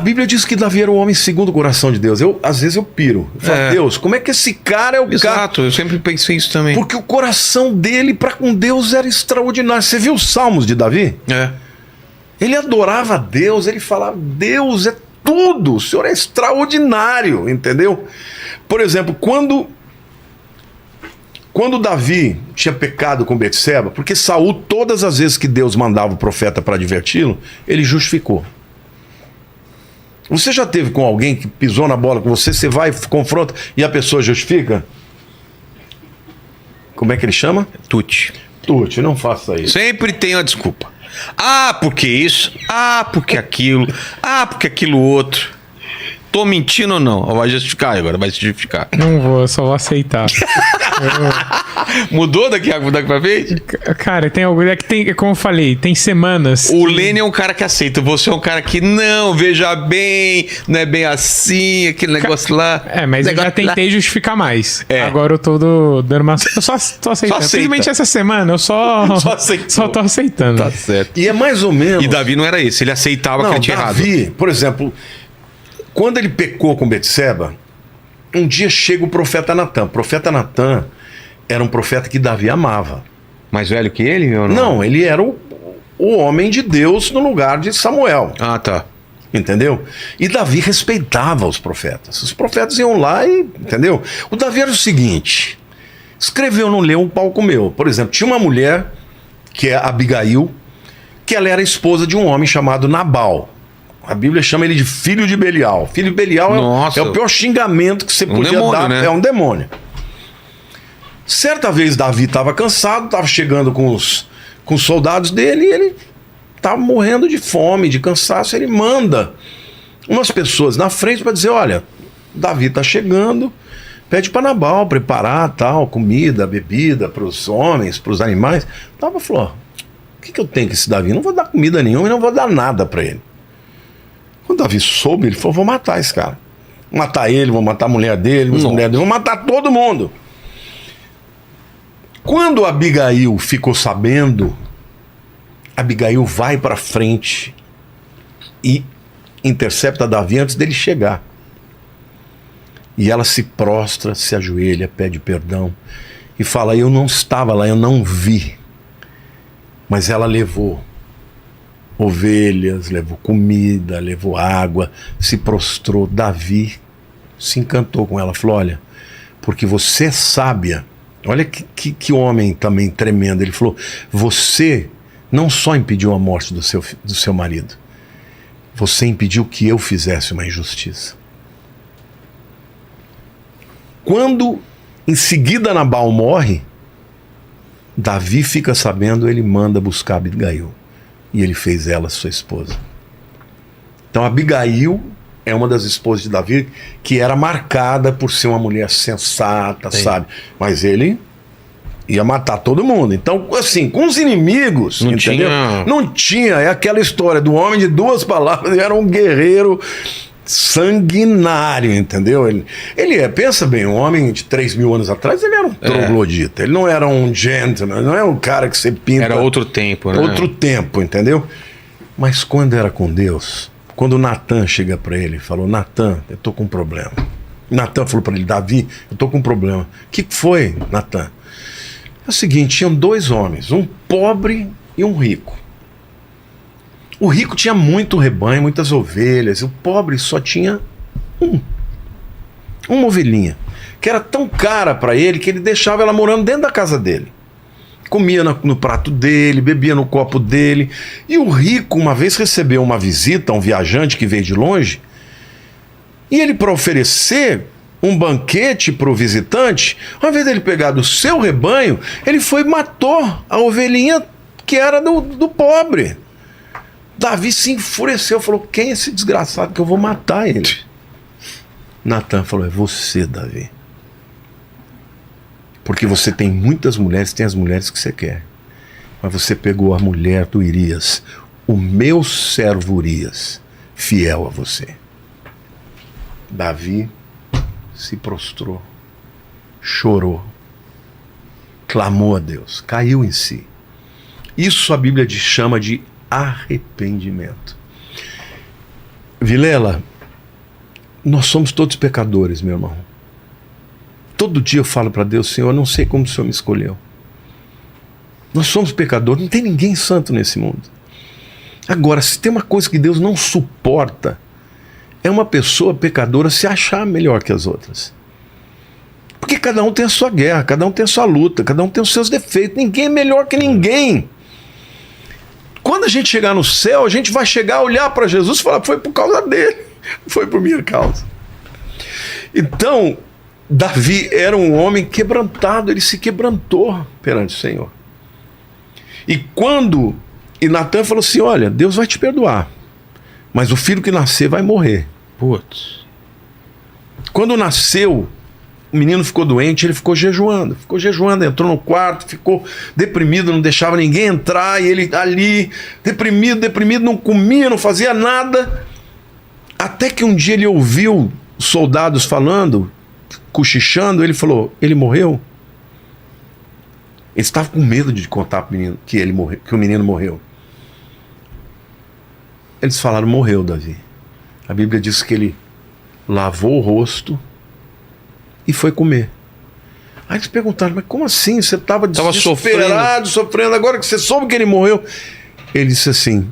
Bíblia diz que Davi era o homem segundo o coração de Deus. Às vezes eu piro. Eu falo, Deus, como é que esse cara é o cara... Exato, eu sempre pensei isso também. Porque o coração dele para com Deus era extraordinário. Você viu os salmos de Davi? Ele adorava a Deus, ele falava, Deus é tudo, o Senhor é extraordinário, entendeu? Por exemplo, quando Davi tinha pecado com Betseba, porque Saul, todas as vezes que Deus mandava o profeta para adverti-lo, ele justificou. Você já teve com alguém que pisou na bola com você, você vai, confronta e a pessoa justifica? Como é que ele chama? Tuti, não faça isso. sempre tem uma desculpa. Porque isso, porque aquilo, porque aquilo outro. Tô mentindo ou não? Vai justificar agora, vai se justificar. Não vou, eu só vou aceitar. Mudou daqui pra frente? Cara, tem algo. É que tem, como eu falei, tem semanas. O Lênin é um cara que aceita, você é um cara que não, veja bem, não é bem assim, aquele negócio lá. Mas eu já tentei justificar mais. É. Agora eu tô dando uma. Eu só tô aceitando. Simplesmente essa semana eu só tô aceitando. Tá certo. E é mais ou menos... E Davi não era esse, ele aceitava que ele tinha errado. Davi, por exemplo, quando ele pecou com Betseba, um dia chega o profeta Natan. O profeta Natan era um profeta que Davi amava. Mais velho que ele ou não? Não, ele era o homem de Deus no lugar de Samuel. Tá. Entendeu? E Davi respeitava os profetas. Os profetas iam lá e... Entendeu? O Davi era o seguinte: escreveu, não leu, um pau comeu. Por exemplo, tinha uma mulher, que é Abigail, que ela era esposa de um homem chamado Nabal. A Bíblia chama ele de filho de Belial. Filho de Belial é o pior xingamento que você podia demônio, dar. né? É um demônio. Certa vez Davi estava cansado, estava chegando com os soldados dele, e ele estava morrendo de fome, de cansaço. Ele manda umas pessoas na frente para dizer: olha, Davi está chegando, pede para Nabal preparar tal, comida, bebida para os homens, para os animais. Tava falou: o que eu tenho com esse Davi? Não vou dar comida nenhuma e não vou dar nada para ele. Quando Davi soube, ele falou: vou matar esse cara. Vou matar ele, vou matar a mulher dele, vou matar todo mundo. Quando Abigail ficou sabendo, Abigail vai para frente e intercepta Davi antes dele chegar. E ela se prostra, se ajoelha, pede perdão e fala: eu não estava lá, eu não vi. Mas ela levou ovelhas, levou comida, levou água, se prostrou. Davi se encantou com ela, falou: olha, porque você é sábia. Olha que homem também tremendo. Ele falou: você não só impediu a morte do seu marido, você impediu que eu fizesse uma injustiça. Quando em seguida Nabal morre, Davi fica sabendo, ele manda buscar Abigail. E ele fez ela sua esposa. Então Abigail é uma das esposas de Davi que era marcada por ser uma mulher sensata, sabe? Mas ele ia matar todo mundo. Então, assim, com os inimigos, não entendeu? Tinha... Não tinha. É aquela história do homem de duas palavras. Ele era um guerreiro sanguinário, entendeu? Ele pensa bem, um homem de 3.000 anos atrás, ele era um troglodita. Ele não era um gentleman, não é um cara que você pinta... Era outro tempo, né? Outro tempo, entendeu? Mas quando era com Deus... Quando Natan chega para ele e falou: Natan, eu tô com um problema. Natan falou para ele: Davi, eu tô com um problema. O que foi, Natan? É o seguinte: tinham dois homens, um pobre e um rico. O rico tinha muito rebanho, muitas ovelhas. E o pobre só tinha uma ovelhinha, que era tão cara para ele que ele deixava ela morando dentro da casa dele. Comia no prato dele, bebia no copo dele. E o rico uma vez recebeu uma visita, um viajante que veio de longe, e ele, para oferecer um banquete para o visitante, ao invés dele pegar do seu rebanho, ele foi e matou a ovelhinha que era do pobre. Davi se enfureceu, falou: quem é esse desgraçado que eu vou matar ele? Natan falou: é você, Davi. Porque você tem muitas mulheres, tem as mulheres que você quer. Mas você pegou a mulher do Urias, o meu servo Urias, fiel a você. Davi se prostrou, chorou, clamou a Deus, caiu em si. Isso a Bíblia chama de arrependimento. Vilela, nós somos todos pecadores, meu irmão. Todo dia eu falo para Deus, Senhor, eu não sei como o Senhor me escolheu. Nós somos pecadores, não tem ninguém santo nesse mundo. Agora, se tem uma coisa que Deus não suporta, é uma pessoa pecadora se achar melhor que as outras. Porque cada um tem a sua guerra, cada um tem a sua luta, cada um tem os seus defeitos. Ninguém é melhor que ninguém. Quando a gente chegar no céu, a gente vai chegar a olhar para Jesus e falar, foi por causa dele, foi por minha causa. Então, Davi era um homem quebrantado, ele se quebrantou perante o Senhor. E Natan falou assim, olha, Deus vai te perdoar, mas o filho que nascer vai morrer. Putz. Quando nasceu, o menino ficou doente, ele ficou jejuando, entrou no quarto, ficou deprimido, não deixava ninguém entrar, e ele ali, deprimido, não comia, não fazia nada, até que um dia ele ouviu soldados falando, cochichando, ele falou, ele morreu? Ele estava com medo de contar para o menino que ele morreu, que o menino morreu. Eles falaram, morreu, Davi. A Bíblia diz que ele lavou o rosto e foi comer. Aí eles perguntaram, mas como assim? Você estava desesperado, sofrendo, agora que você soube que ele morreu. Ele disse assim,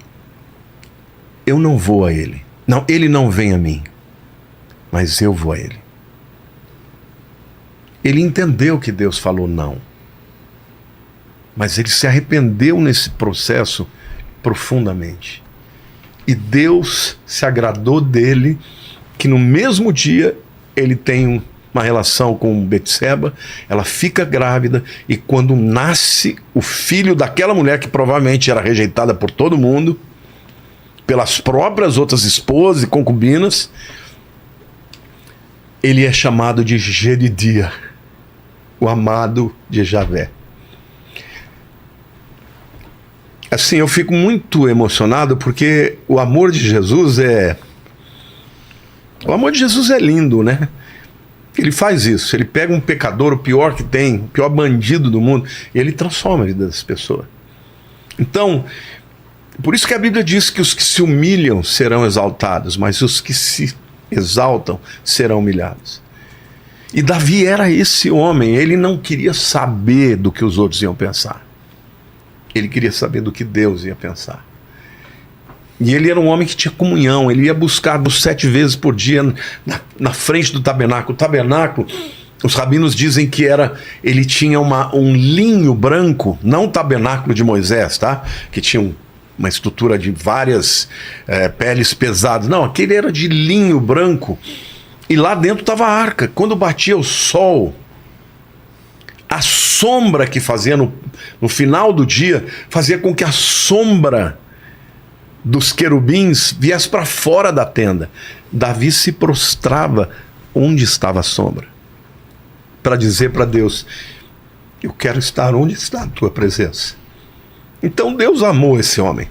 eu não vou a ele. Não, ele não vem a mim, mas eu vou a ele. Ele entendeu que Deus falou não. Mas ele se arrependeu nesse processo profundamente. E Deus se agradou dele, que no mesmo dia ele tem uma relação com Betseba, ela fica grávida, e quando nasce o filho daquela mulher que provavelmente era rejeitada por todo mundo, pelas próprias outras esposas e concubinas, ele é chamado de Jedidia, o amado de Javé. Assim, eu fico muito emocionado porque o amor de Jesus é lindo, né? Ele faz isso, ele pega um pecador, o pior que tem, o pior bandido do mundo, e ele transforma a vida das pessoas. Então, por isso que a Bíblia diz que os que se humilham serão exaltados, mas os que se exaltam serão humilhados. E Davi era esse homem, ele não queria saber do que os outros iam pensar. Ele queria saber do que Deus ia pensar. E ele era um homem que tinha comunhão, ele ia buscar 7 vezes por dia na frente do tabernáculo. O tabernáculo, os rabinos dizem que ele tinha um linho branco, não o tabernáculo de Moisés, tá? Que tinha uma estrutura de várias peles pesadas. Não, aquele era de linho branco. E lá dentro estava a arca. Quando batia o sol, a sombra que fazia no final do dia, fazia com que a sombra dos querubins viesse para fora da tenda. Davi se prostrava onde estava a sombra, para dizer para Deus, eu quero estar onde está a tua presença. Então Deus amou esse homem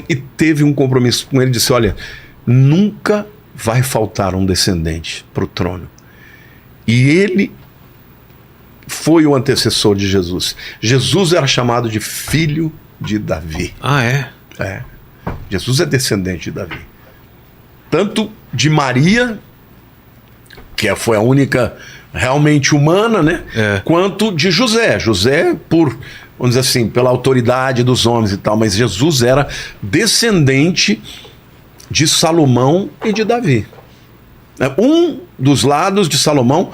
e teve um compromisso com ele, disse, olha, nunca vai faltar um descendente para o trono. E ele foi o antecessor de Jesus. Jesus era chamado de filho de Davi. Ah, é? É. Jesus é descendente de Davi. Tanto de Maria, que foi a única realmente humana, né? Quanto de José. José, vamos dizer assim, pela autoridade dos homens e tal, mas Jesus era descendente de Salomão e de Davi. Um dos lados de Salomão,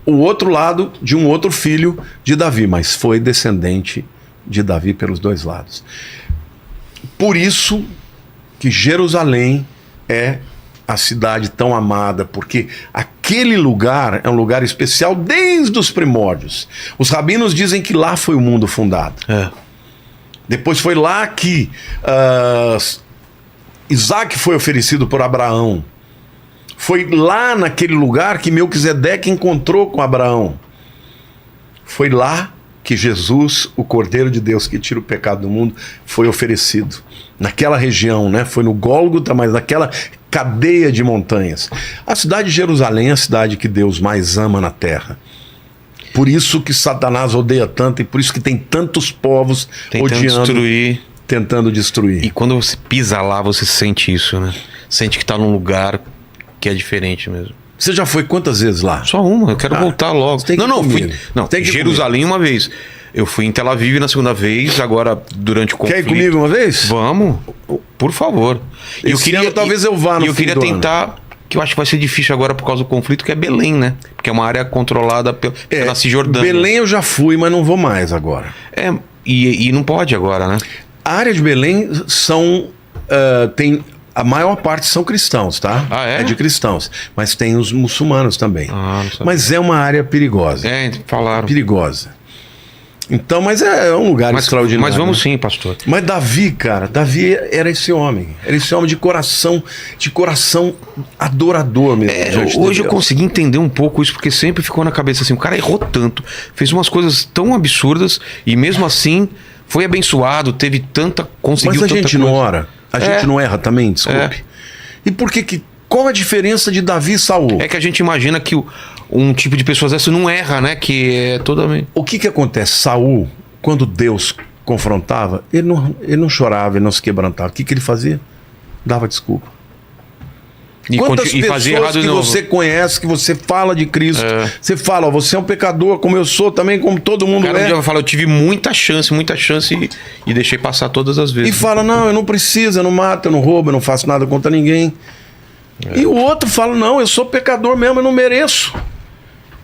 o outro lado de um outro filho de Davi, mas foi descendente de Davi pelos dois lados. Por isso que Jerusalém é a cidade tão amada, porque aquele lugar é um lugar especial desde os primórdios. Os rabinos dizem que lá foi o mundo fundado. Depois foi lá que Isaac foi oferecido por Abraão. Foi lá naquele lugar que Melquisedeque encontrou com Abraão. Foi lá que Jesus, o Cordeiro de Deus que tira o pecado do mundo, foi oferecido. Naquela região, né? Foi no Gólgota, mas naquela cadeia de montanhas. A cidade de Jerusalém é a cidade que Deus mais ama na terra. Por isso que Satanás odeia tanto e por isso que tem tantos povos tentando tentando destruir. E quando você pisa lá, você sente isso, né? Sente que tá num lugar que é diferente mesmo. Você já foi quantas vezes lá? Só uma, eu quero voltar logo. Tem que Fui. Não, tem Jerusalém uma vez. Eu fui em Tel Aviv na segunda vez, agora durante o conflito. Quer ir comigo uma vez? Vamos, por favor. Talvez eu vá no fim do ano. E eu queria tentar, que eu acho que vai ser difícil agora por causa do conflito, que é Belém, né? Porque é uma área controlada pela Cisjordânia. Belém eu já fui, mas não vou mais agora. E não pode agora, né? A área de Belém a maior parte são cristãos, tá? Ah, é? É de cristãos. Mas tem os muçulmanos também. Não sabia. Mas é uma área perigosa. Falaram. Perigosa. Então, mas é um lugar extraordinário. Mas vamos sim, pastor. Mas Davi, cara, Davi era esse homem. Era esse homem de coração adorador mesmo. Hoje eu consegui entender um pouco isso, porque sempre ficou na cabeça assim, o cara errou tanto, fez umas coisas tão absurdas e mesmo assim foi abençoado, conseguiu tanta coisa. Mas a gente não ora. A gente não erra também, desculpe. E por que qual a diferença de Davi e Saul? É que a gente imagina que um tipo de pessoas dessa não erra, né? Que é totalmente... O que acontece? Saul, quando Deus confrontava, ele não chorava, ele não se quebrantava. O que ele fazia? Dava desculpa. Quantas pessoas que você conhece, que você fala de Cristo, você fala, você é um pecador como eu sou também, como todo mundo é. Um dia vai falar, eu tive muita chance e deixei passar todas as vezes. E fala, não, eu não preciso, eu não mato, eu não roubo, eu não faço nada contra ninguém. E o outro fala, não, eu sou pecador mesmo, eu não mereço.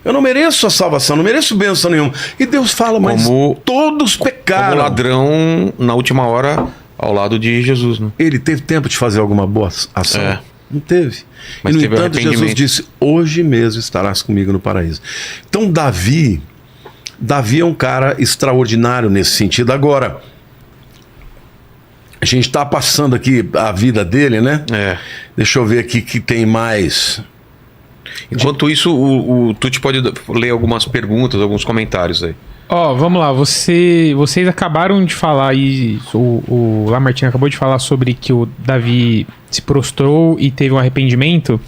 Eu não mereço a salvação, não mereço bênção nenhuma. E Deus fala, mas todos pecaram. Como ladrão, na última hora, ao lado de Jesus, né? Ele teve tempo de fazer alguma boa ação? Não teve. Mas e no entanto, Jesus disse, hoje mesmo estarás comigo no paraíso. Então Davi é um cara extraordinário nesse sentido. Agora, a gente está passando aqui a vida dele, né? Deixa eu ver aqui que tem mais. Enquanto isso, o Tuti pode ler algumas perguntas, alguns comentários aí. Vamos lá. Vocês acabaram de falar aí, o Lamartine acabou de falar sobre que o Davi se prostrou e teve um arrependimento.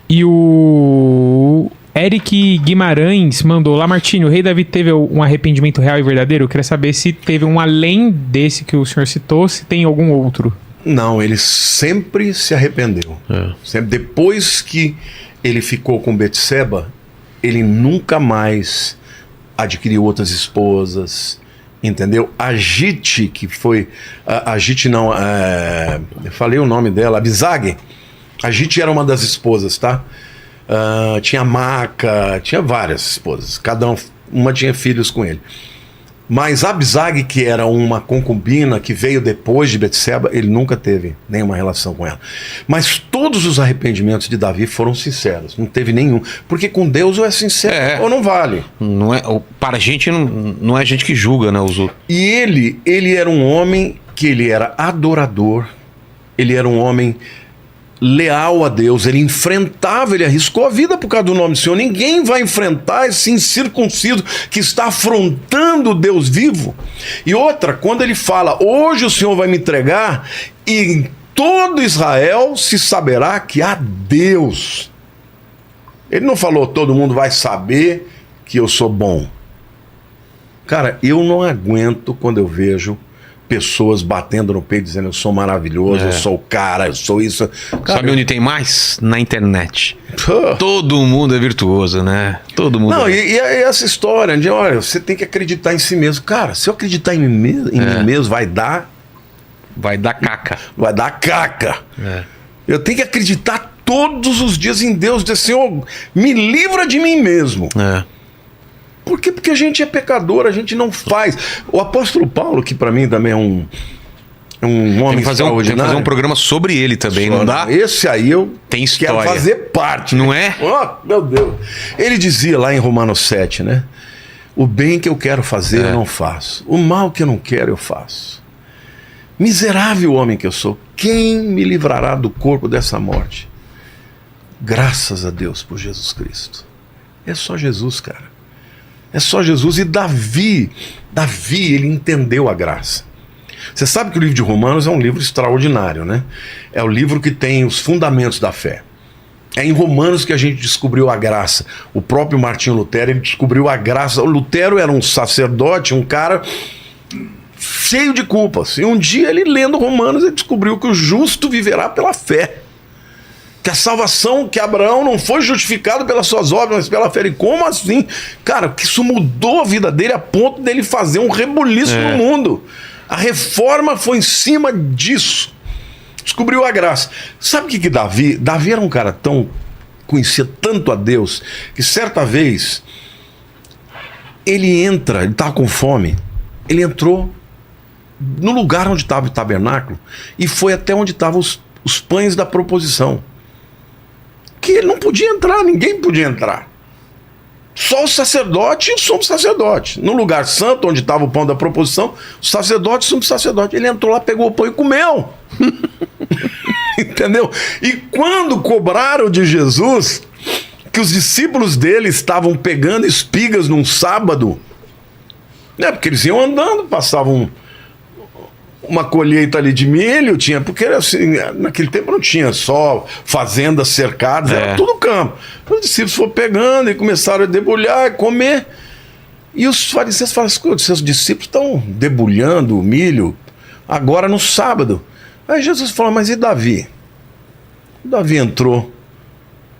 E o Eric Guimarães mandou: Lamartine, o rei Davi teve um arrependimento real e verdadeiro? Eu queria saber se teve um além desse que o senhor citou, se tem algum outro. Não, ele sempre se arrependeu. Sempre, depois que ele ficou com Betseba, ele nunca mais adquiriu outras esposas, entendeu? A Gite, que foi... A Gite não... eu falei o nome dela, Abisag. A Gite era uma das esposas, tá? Tinha Maca, tinha várias esposas. Uma tinha filhos com ele. Mas Abisag, que era uma concubina que veio depois de Betseba, ele nunca teve nenhuma relação com ela. Mas todos os arrependimentos de Davi foram sinceros, não teve nenhum. Porque com Deus ou é sincero ou não vale. Não é, para a gente não é a gente que julga, né, os outros. E ele era um homem que ele era adorador, ele era um homem leal a Deus, ele enfrentava, ele arriscou a vida por causa do nome do Senhor. Ninguém vai enfrentar esse incircunciso que está afrontando o Deus vivo. E outra, quando ele fala, hoje o Senhor vai me entregar, e em todo Israel se saberá que há Deus. Ele não falou, todo mundo vai saber que eu sou bom. Cara, eu não aguento quando eu vejo pessoas batendo no peito dizendo eu sou maravilhoso, eu sou o cara, eu sou isso. Cara, sabe onde tem mais? Na internet. Todo mundo é virtuoso, né? Todo mundo. Não, e essa história de, olha, você tem que acreditar em si mesmo. Cara, se eu acreditar em mim mesmo, vai dar caca. Vai dar caca. Eu tenho que acreditar todos os dias em Deus, dizer, Senhor, me livra de mim mesmo. Por quê? Porque a gente é pecador, a gente não faz. O apóstolo Paulo, que para mim também é um homem extraordinário. Tem que fazer um programa sobre ele também, não dá? Esse aí eu tem história. Quero fazer parte. Não é? Oh, meu Deus. Ele dizia lá em Romanos 7, né? O bem que eu quero fazer eu não faço. O mal que eu não quero eu faço. Miserável homem que eu sou. Quem me livrará do corpo dessa morte? Graças a Deus por Jesus Cristo. É só Jesus, cara. É só Jesus. E Davi, ele entendeu a graça. Você sabe que o livro de Romanos é um livro extraordinário, né? É o livro que tem os fundamentos da fé. É em Romanos que a gente descobriu a graça. O próprio Martinho Lutero, ele descobriu a graça. O Lutero era um sacerdote, um cara cheio de culpas. E um dia ele, lendo Romanos, ele descobriu que o justo viverá pela fé. Que a salvação, que Abraão não foi justificado pelas suas obras, mas pela fé. E como assim? Cara, que isso mudou a vida dele a ponto dele fazer um rebuliço no mundo. A reforma foi em cima disso. Descobriu a graça. Sabe o que Davi... Davi era um cara conhecia tanto a Deus, que certa vez ele estava com fome, ele entrou no lugar onde estava o tabernáculo e foi até onde estavam os pães da proposição. Que ele não podia entrar, ninguém podia entrar. Só o sacerdote e o sumo sacerdote. No lugar santo, onde estava o pão da proposição, o sacerdote e o sumo sacerdote. Ele entrou lá, pegou o pão e comeu. Entendeu? E quando cobraram de Jesus que os discípulos dele estavam pegando espigas num sábado, né? Porque eles iam andando, passavam uma colheita ali de milho, porque assim, naquele tempo não tinha só fazendas cercadas, era tudo campo. Os discípulos foram pegando e começaram a debulhar e comer. E os fariseus falaram: escuta, seus discípulos estão debulhando o milho agora no sábado. Aí Jesus falou: mas e Davi? Davi entrou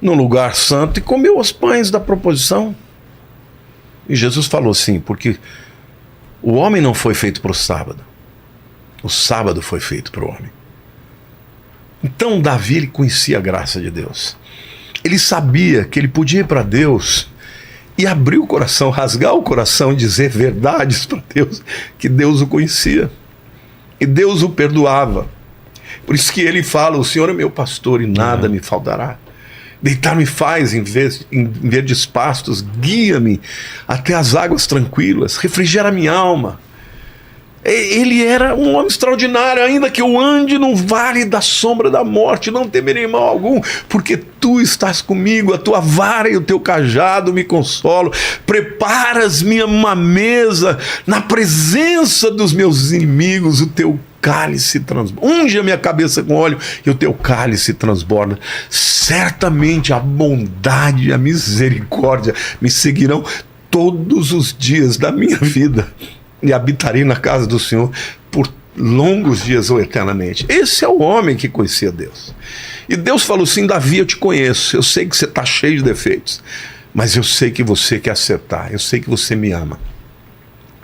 no lugar santo e comeu os pães da proposição. E Jesus falou assim: porque o homem não foi feito para o sábado. O sábado foi feito para o homem. Então Davi, ele conhecia a graça de Deus. Ele sabia que ele podia ir para Deus e abrir o coração, rasgar o coração e dizer verdades para Deus, que Deus o conhecia. E Deus o perdoava. Por isso que ele fala: o Senhor é meu pastor e nada me faltará. Deitar-me faz em verdes pastos, guia-me até as águas tranquilas, refrigera minha alma. Ele era um homem extraordinário. Ainda que eu ande no vale da sombra da morte, não temerei mal algum, porque tu estás comigo, a tua vara e o teu cajado me consolam. Preparas-me uma mesa na presença dos meus inimigos, o teu cálice transborda. Unge a minha cabeça com óleo e o teu cálice transborda. Certamente a bondade e a misericórdia me seguirão todos os dias da minha vida, e habitarei na casa do Senhor por longos dias ou eternamente. Esse é o homem que conhecia Deus. E Deus falou assim: Davi, eu te conheço, eu sei que você está cheio de defeitos, mas eu sei que você quer acertar, eu sei que você me ama.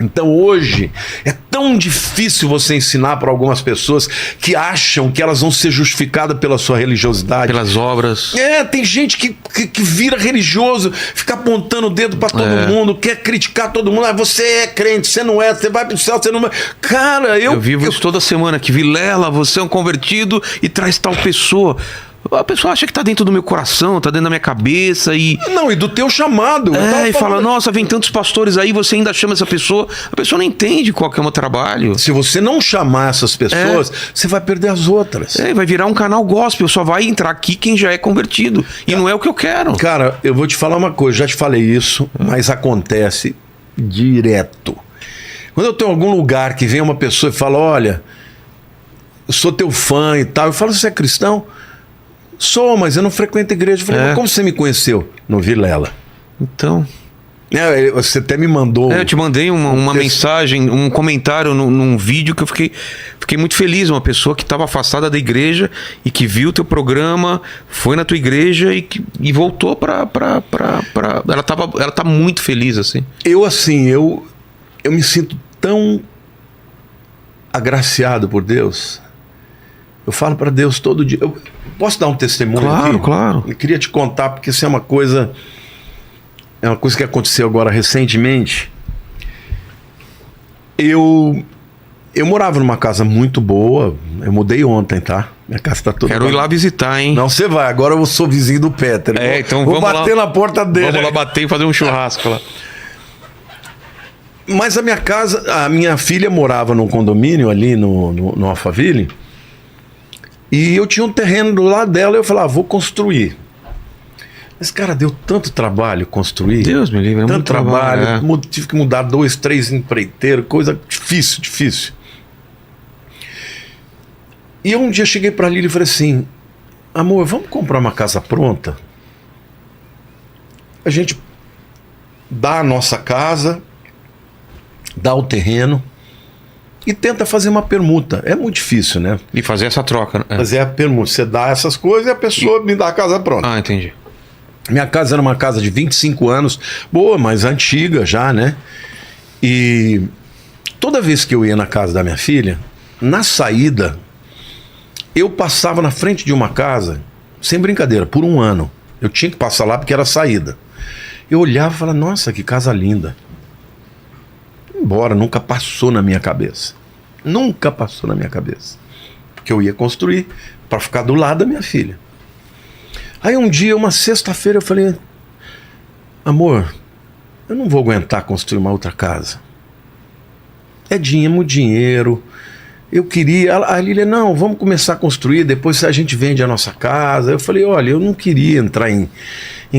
Então hoje é tão difícil você ensinar para algumas pessoas que acham que elas vão ser justificadas pela sua religiosidade, pelas obras. Tem gente que vira religioso, fica apontando o dedo para todo mundo, quer criticar todo mundo. Você é crente, você não é, você vai pro céu, você não vai. Cara, eu vivo isso toda semana, que Vilela, você é um convertido e traz tal pessoa. A pessoa acha que tá dentro do meu coração, tá dentro da minha cabeça e... Não, e do teu chamado. E fala: nossa, vem tantos pastores aí, você ainda chama essa pessoa. A pessoa não entende qual que é o meu trabalho. Se você não chamar essas pessoas, você vai perder as outras. Vai virar um canal gospel, só vai entrar aqui quem já é convertido. E não é o que eu quero. Cara, eu vou te falar uma coisa, já te falei isso, mas acontece direto. Quando eu tenho algum lugar que vem uma pessoa e fala: olha, eu sou teu fã e tal, eu falo: você é cristão? Sou, mas eu não frequento a igreja. Eu falei: mas como você me conheceu? No Vilela. Então... você até me mandou... eu te mandei uma mensagem, um comentário num vídeo que eu fiquei muito feliz. Uma pessoa que estava afastada da igreja e que viu o teu programa, foi na tua igreja e voltou ela tá muito feliz, assim. Eu me sinto tão agraciado por Deus. Eu falo para Deus todo dia. Eu posso dar um testemunho aqui? Claro. Eu queria te contar, porque isso é uma coisa que aconteceu agora recentemente. Eu morava numa casa muito boa. Eu mudei ontem, tá? Minha casa tá toda... Quero ir lá visitar, hein? Não, você vai. Agora eu sou vizinho do Peter. Então vou bater na porta dele. Vamos lá bater e fazer um churrasco lá. Mas a minha filha morava num condomínio ali no Alphaville. E eu tinha um terreno do lado dela e eu falava: vou construir. Mas, cara, deu tanto trabalho construir. Deus me livre, é tanto muito trabalho. Tive que mudar 2, 3 empreiteiros, coisa difícil. E um dia cheguei pra Lili e falei assim: amor, vamos comprar uma casa pronta? A gente dá a nossa casa, dá o terreno e tenta fazer uma permuta. É muito difícil, né? E fazer essa troca, né? Fazer a permuta. Você dá essas coisas e a pessoa me dá a casa pronta. Ah, entendi. Minha casa era uma casa de 25 anos, boa, mas antiga já, né? E toda vez que eu ia na casa da minha filha, na saída, eu passava na frente de uma casa, sem brincadeira, por um ano. Eu tinha que passar lá porque era a saída. Eu olhava e falava, nossa, que casa linda. Embora, nunca passou na minha cabeça. Nunca passou na minha cabeça. Porque eu ia construir para ficar do lado da minha filha. Aí um dia, uma sexta-feira, eu falei, amor, eu não vou aguentar construir uma outra casa. É dinheiro. Eu queria... A Lília, não, vamos começar a construir, depois a gente vende a nossa casa. Eu falei, olha, eu não queria entrar em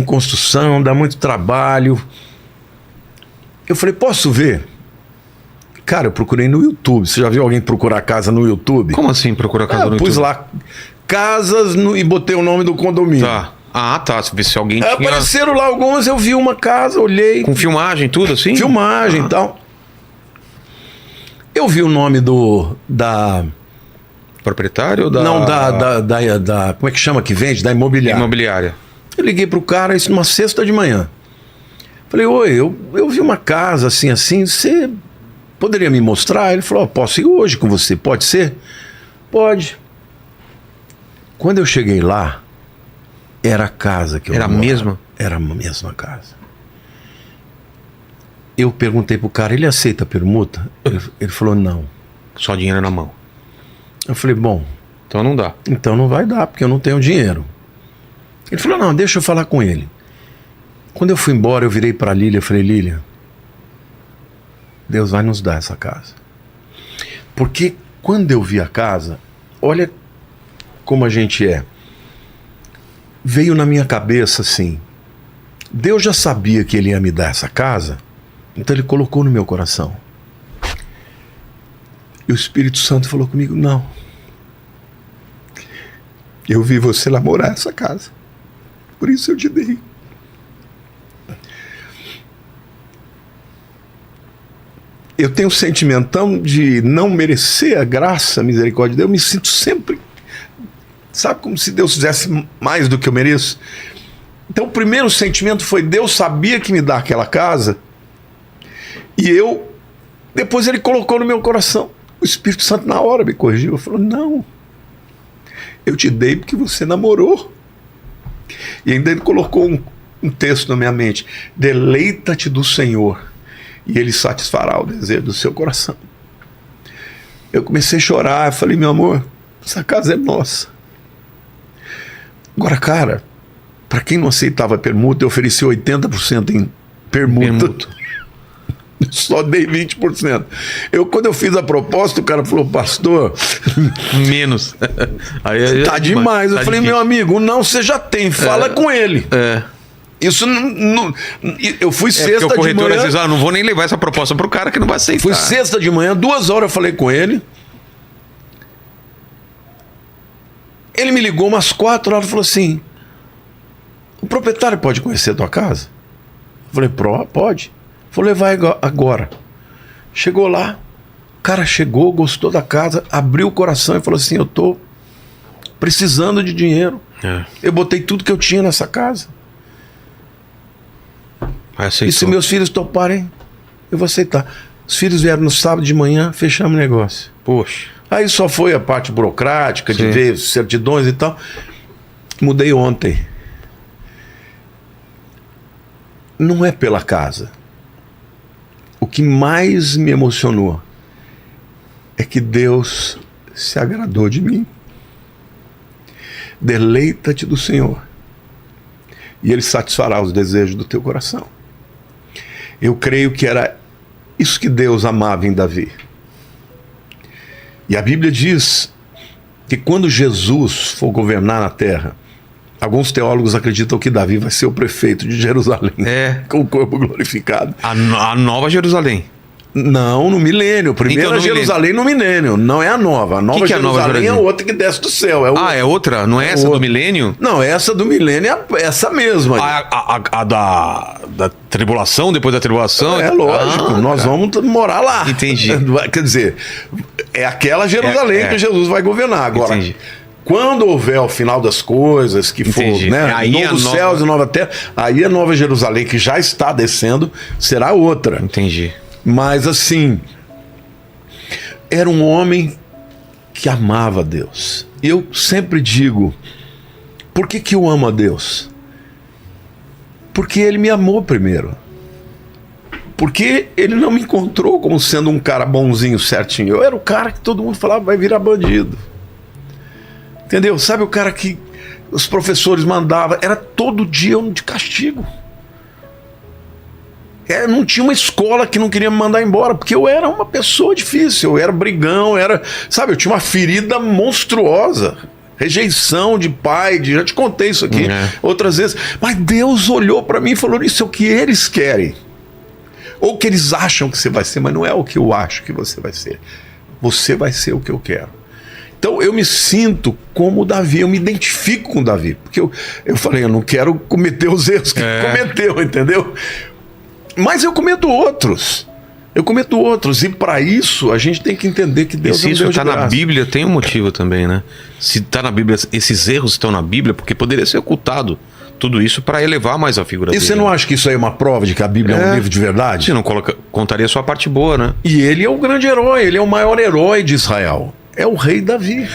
construção, dá muito trabalho. Eu falei, posso ver? Cara, eu procurei no YouTube. Você já viu alguém procurar casa no YouTube? Como assim procurar casa no YouTube? Pus lá, casas e botei o nome do condomínio. Tá. Ah, tá. Se visse alguém tinha... Apareceram lá algumas, eu vi uma casa, olhei. Com filmagem, tudo assim? Filmagem e tal. Eu vi o nome da... Proprietário ou da... Não, da... Como é que chama que vende? Da imobiliária. Imobiliária. Eu liguei pro cara, isso numa sexta de manhã. Falei, oi, eu vi uma casa assim, você poderia me mostrar? Ele falou, posso ir hoje com você, pode ser? Pode. Quando eu cheguei lá, era a casa que eu Era a morava. mesma? Era a mesma casa. Eu perguntei pro cara, ele aceita permuta? Ele falou, não. Só dinheiro na mão. Eu falei, bom, Então não dá. então não vai dar, porque eu não tenho dinheiro. Ele falou, não, deixa eu falar com ele. Quando eu fui embora, eu virei para a Lília e falei, Lília, Deus vai nos dar essa casa. Porque quando eu vi a casa, olha como a gente é. Veio na minha cabeça assim, Deus já sabia que Ele ia me dar essa casa, então Ele colocou no meu coração. E o Espírito Santo falou comigo, não. Eu vi você namorar essa casa. Por isso eu te dei. Eu tenho um sentimentão de não merecer a graça, a misericórdia de Deus. Eu me sinto sempre, sabe, como se Deus fizesse mais do que eu mereço. Então o primeiro sentimento foi, Deus sabia que me dá aquela casa, e depois Ele colocou no meu coração. O Espírito Santo na hora me corrigiu, falou, não, eu te dei porque você namorou. E ainda Ele colocou um texto na minha mente, deleita-te do Senhor e Ele satisfará o desejo do seu coração. Eu comecei a chorar, eu falei, meu amor, essa casa é nossa. Agora, cara, para quem não aceitava permuta, eu ofereci 80% em permuta. Só dei 20%. Quando eu fiz a proposta, o cara falou, pastor, menos. Aí, tá demais. Eu falei, difícil. meu amigo, não, você já tem, fala com ele. Isso não, eu fui sexta porque o de corretor manhã. às vezes, não vou nem levar essa proposta pro cara que não vai aceitar. Fui sexta de manhã, 2 horas eu falei com ele. Ele me ligou umas 4 horas e falou assim, o proprietário pode conhecer a tua casa? Eu falei, pode. Vou levar agora. Chegou lá, o cara chegou, gostou da casa, abriu o coração e falou assim, eu tô precisando de dinheiro. Eu botei tudo que eu tinha nessa casa. E se meus filhos toparem, eu vou aceitar. Os filhos vieram no sábado de manhã, fechamos o negócio. Poxa. Aí só foi a parte burocrática, de Sim. ver certidões e tal. Mudei ontem. Não é pela casa. O que mais me emocionou é que Deus se agradou de mim. Deleita-te do Senhor e Ele satisfará os desejos do teu coração. Eu creio que era isso que Deus amava em Davi. E a Bíblia diz que quando Jesus for governar na terra, alguns teólogos acreditam que Davi vai ser o prefeito de Jerusalém, com o corpo glorificado. A Nova Jerusalém. Não, no milênio. Primeiro Então, no Jerusalém no milênio. Não é a nova. A nova que é a Nova Jerusalém é Jerusalém? outra que desce do céu. É Ah, é outra? Não é essa do milênio? Não, essa do milênio é essa mesma. A da tribulação, depois da tribulação? É lógico, nós vamos morar lá. Entendi. Quer dizer, é aquela Jerusalém que Jesus vai governar. Agora, Entendi. quando houver o final das coisas, que for, Entendi. né? Aí Novos a céus nova- e nova terra, aí a Nova Jerusalém, que já está descendo, será outra. Entendi. Mas assim, era um homem que amava Deus. Eu sempre digo, por que eu amo a Deus? Porque ele me amou primeiro. Porque ele não me encontrou como sendo um cara bonzinho, certinho. Eu era o cara que todo mundo falava vai virar bandido. Entendeu? Sabe o cara que os professores mandavam, era todo dia um de castigo. Não tinha uma escola que não queria me mandar embora, porque eu era uma pessoa difícil, eu era brigão, sabe, eu tinha uma ferida monstruosa. Rejeição de pai, já te contei isso aqui outras vezes. Mas Deus olhou para mim e falou, isso é o que eles querem. Ou que eles acham que você vai ser, mas não é o que eu acho que você vai ser. Você vai ser o que eu quero. Então eu me sinto como o Davi, eu me identifico com o Davi. Porque eu falei, eu não quero cometer os erros que ele cometeu, entendeu? Mas eu cometo outros. E para isso a gente tem que entender que Deus E se é um isso Deus de está na graça. Bíblia, tem um motivo também, né? Se está na Bíblia, esses erros estão na Bíblia, porque poderia ser ocultado tudo isso para elevar mais a figura E dele. você não acha que isso aí é uma prova de que a Bíblia é um livro de verdade? Você não contaria só a parte boa, né? E ele é o grande herói, ele é o maior herói de Israel. É o rei Davi.